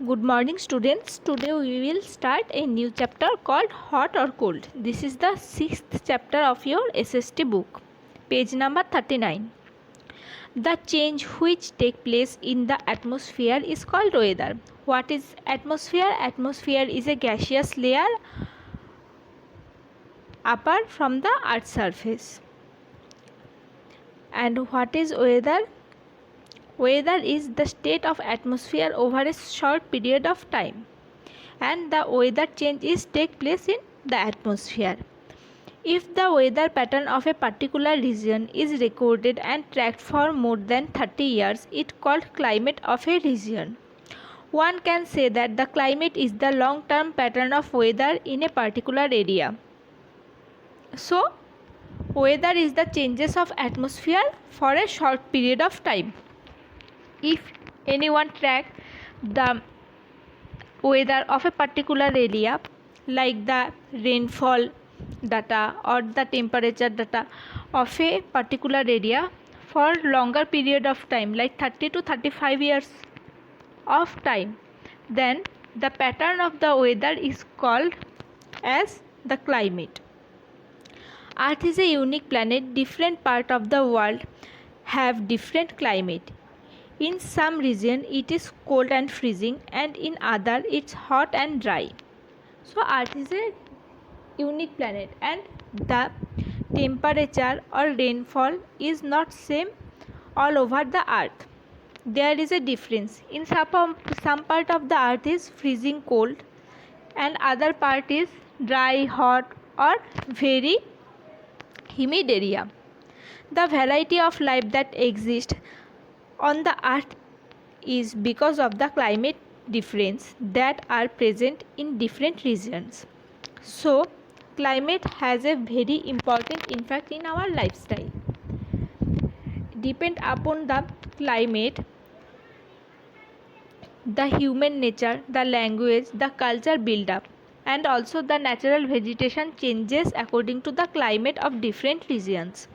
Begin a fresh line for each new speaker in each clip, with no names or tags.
Good morning, students. Today we will start a new chapter called Hot or Cold. This is the sixth chapter of your SST book, page number 39. The change which take place in the atmosphere is called weather. What is atmosphere? Atmosphere is a gaseous layer apart from the earth's surface. And what is weather? Weather is the state of atmosphere over a short period of time, and the weather changes take place in the atmosphere. If the weather pattern of a particular region is recorded and tracked for more than 30 years, it is called climate of a region. One can say that the climate is the long-term pattern of weather in a particular area. So, weather is the changes of atmosphere for a short period of time. If anyone track the weather of a particular area, like the rainfall data or the temperature data of a particular area for longer period of time, like 30 to 35 years of time, then the pattern of the weather is called as the climate. Earth is a unique planet. Different parts of the world have different climate. In some region it is cold and freezing, and in other it's hot and dry. So Earth is a unique planet, and the temperature or rainfall is not same all over the earth. There is a difference. In some part of the earth is freezing cold, and other part is dry, hot or very humid area. The variety of life that exists on the earth is because of the climate difference that are present in different regions. So climate has a very important impact in our lifestyle. Depend upon the climate, the human nature, the language, the culture build up, and also the natural vegetation changes according to the climate of different regions.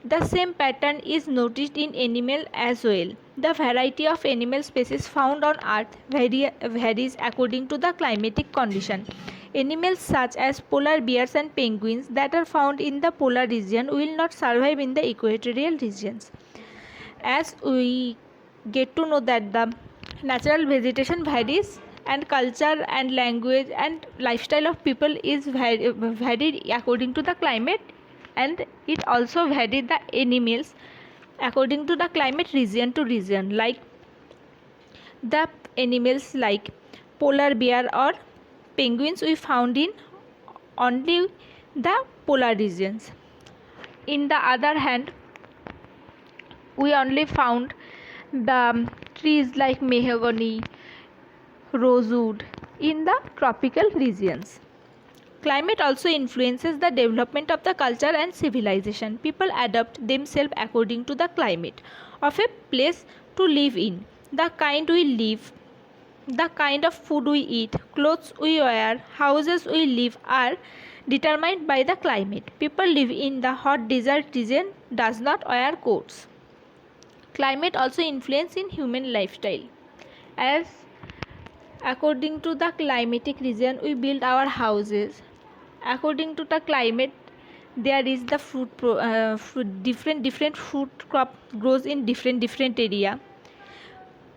The same pattern is noticed in animal as well. The variety of animal species found on earth varies according to the climatic condition. Animals such as polar bears and penguins that are found in the polar region will not survive in the equatorial regions. As we get to know that the natural vegetation varies, and culture and language and lifestyle of people is varied according to the climate, and it also varied the animals according to the climate region to region. Like the animals like polar bear or penguins we found in only the polar regions. In the other hand, we only found the trees like mahogany, rosewood in the tropical regions. Climate also influences the development of the culture and civilization. People adapt themselves according to the climate of a place to live in. The kind we live, the kind of food we eat, clothes we wear, houses we live are determined by the climate. People live in the hot desert region does not wear coats. Climate also influences in human lifestyle, as according to the climatic region we build our houses. According to the climate, there is the different fruit crop grows in different area.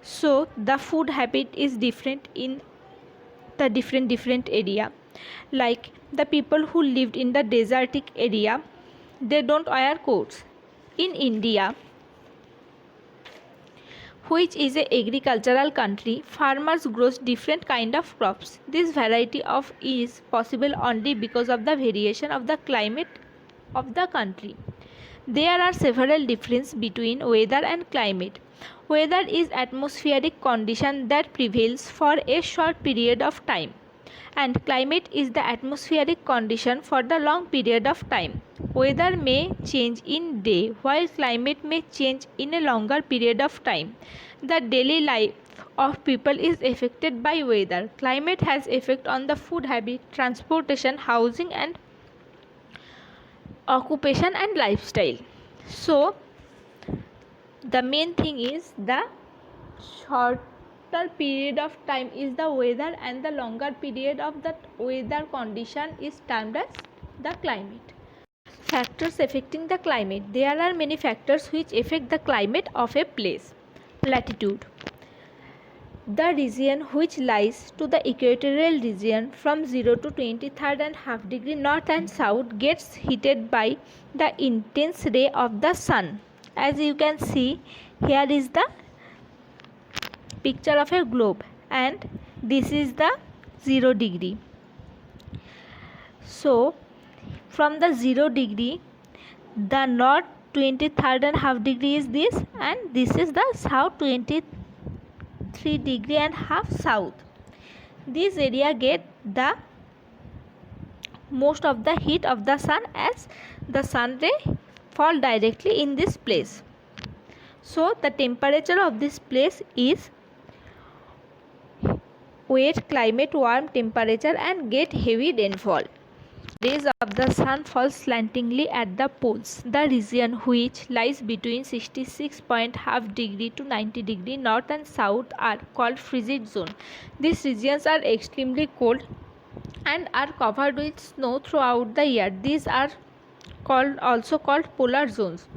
So the food habit is different in the different area. Like the people who lived in the desertic area, they don't wear coats. In India, which is a agricultural country, farmers grows different kind of crops. This variety of is possible only because of the variation of the climate of the country. There are several differences between weather and climate. Weather is atmospheric condition that prevails for a short period of time, and climate is the atmospheric condition for the long period of time. Weather may change in day while climate may change in a longer period of time. The daily life of people is affected by weather. Climate has effect on the food habit, transportation, housing and occupation and lifestyle. So the main thing is the short shorter period of time is the weather and the longer period of that weather condition is termed as the climate. Factors affecting the climate. There are many factors which affect the climate of a place. Latitude. The region which lies to the equatorial region from 0 to 23.5 degree north and south gets heated by the intense ray of the sun. As you can see, here is the picture of a globe and this is the 0 degree. So from the 0 degree, the north 23.5 degree is this and this is the south 23 degree and half south. This area get the most of the heat of the sun as the sun ray fall directly in this place. So the temperature of this place is wet climate, warm temperature and get heavy rainfall. Rays of the sun fall slantingly at the poles. The region which lies between 66.5 degree to 90 degree north and south are called frigid zone. These regions are extremely cold and are covered with snow throughout the year. These are also called polar zones.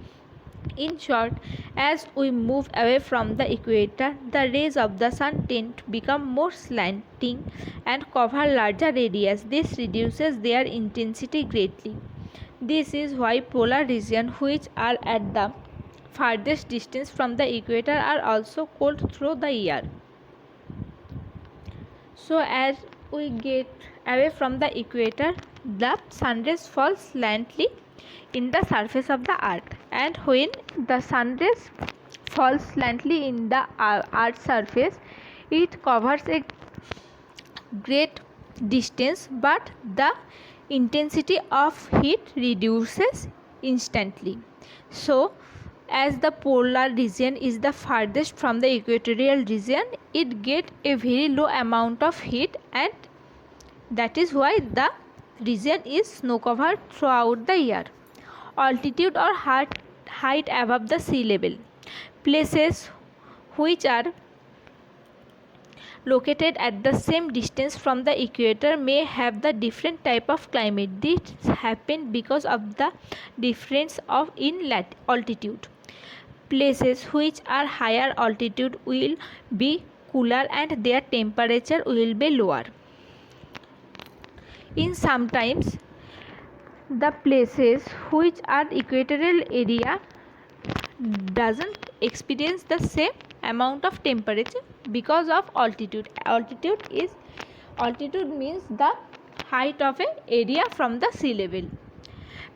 In short, as we move away from the equator, the rays of the sun tend to become more slanting and cover larger areas. This reduces their intensity greatly. This is why polar regions which are at the farthest distance from the equator are also cold through the year. So as we get away from the equator, the sun rays fall slantingly in the surface of the earth, and when the sun rays fall slantingly in the earth's surface, it covers a great distance, but the intensity of heat reduces instantly. So as the polar region is the farthest from the equatorial region, it gets a very low amount of heat, and that is why the region is snow covered throughout the year. Altitude or height above the sea level. Places which are located at the same distance from the equator may have the different type of climate. This happens because of the difference in altitude. Places which are higher altitude will be cooler and their temperature will be lower. In sometimes the places which are equatorial area doesn't experience the same amount of temperature because of altitude. Altitude means the height of an area from the sea level.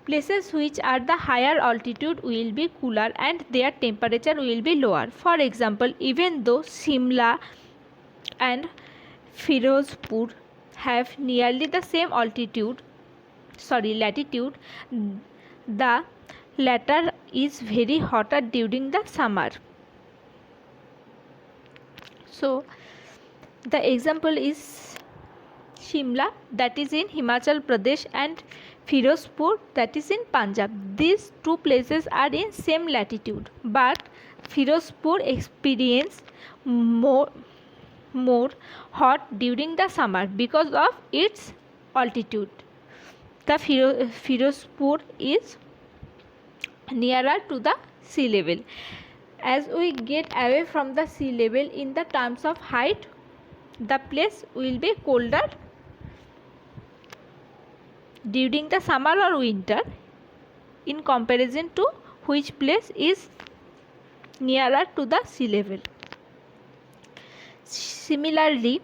Places which are the higher altitude will be cooler and their temperature will be lower. For example, even though Shimla and Firozpur have nearly the same latitude, the latter is very hotter during the summer. So the example is Shimla, that is in Himachal Pradesh, and Firozpur, that is in Punjab. These two places are in same latitude, but Firozpur experience more hot during the summer because of its altitude. The Firozpur is nearer to the sea level. As we get away from the sea level in the terms of height, the place will be colder during the summer or winter in comparison to which place is nearer to the sea level. Similarly,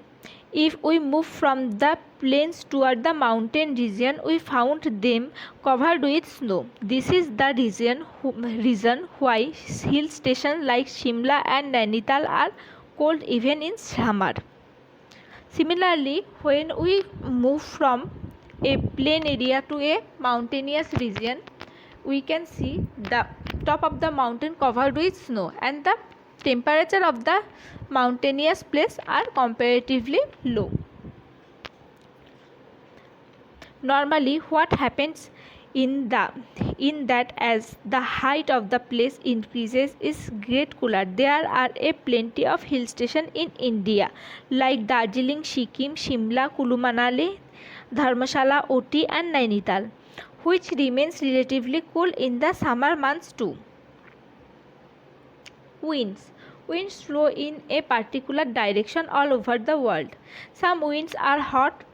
if we move from the plains toward the mountain region, we found them covered with snow. This is the reason why hill stations like Shimla and Nainital are cold even in summer. Similarly, when we move from a plain area to a mountainous region, we can see the top of the mountain covered with snow, and the temperature of the mountainous place are comparatively low. Normally, what happens in that as the height of the place increases is get cooler. There are a plenty of hill station in India like Darjeeling, Sikkim, Shimla, Kulu Manali, Dharmshala, Ooty and Nainital, which remains relatively cool in the summer months too. Winds flow in a particular direction all over the world. Some winds are hot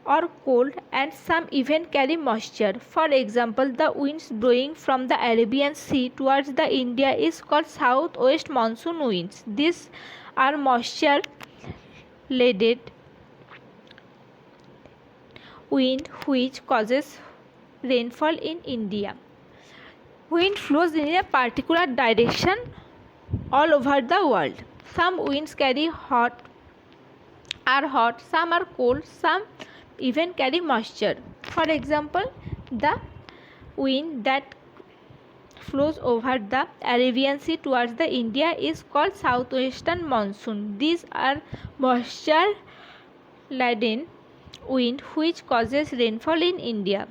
or cold and some even carry moisture. For example, the winds blowing from the Arabian Sea towards the India is called southwest monsoon winds. These are moisture laden wind which causes rainfall in India. Wind flows in a particular direction all over the world. Some winds are hot, some are cold, some even carry moisture. For example, the wind that flows over the Arabian Sea towards the India is called southwestern monsoon. These are moisture laden wind which causes rainfall in India.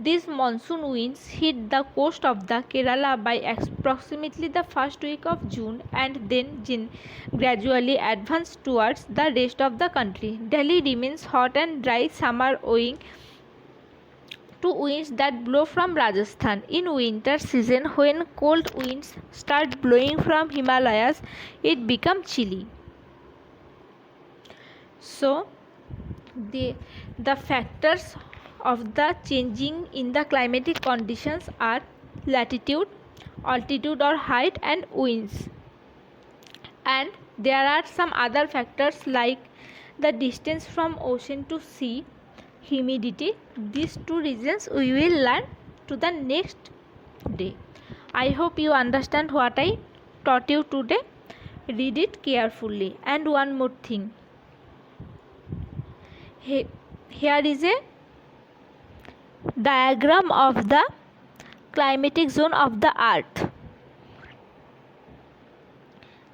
These monsoon winds hit the coast of the Kerala by approximately the first week of June and then gradually advance towards the rest of the country. Delhi remains hot and dry summer owing to winds that blow from Rajasthan. In winter season, when cold winds start blowing from Himalayas, it becomes chilly. So, the factors of the changing in the climatic conditions are latitude, altitude or height and winds. And there are some other factors like the distance from ocean to sea, humidity. These two reasons we will learn to the next day. I hope you understand what I taught you today. Read it carefully. And one more thing. Here is a diagram of the climatic zone of the earth.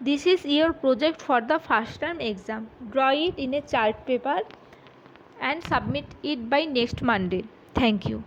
This is your project for the first term exam. Draw it in a chart paper and submit it by next Monday. Thank you.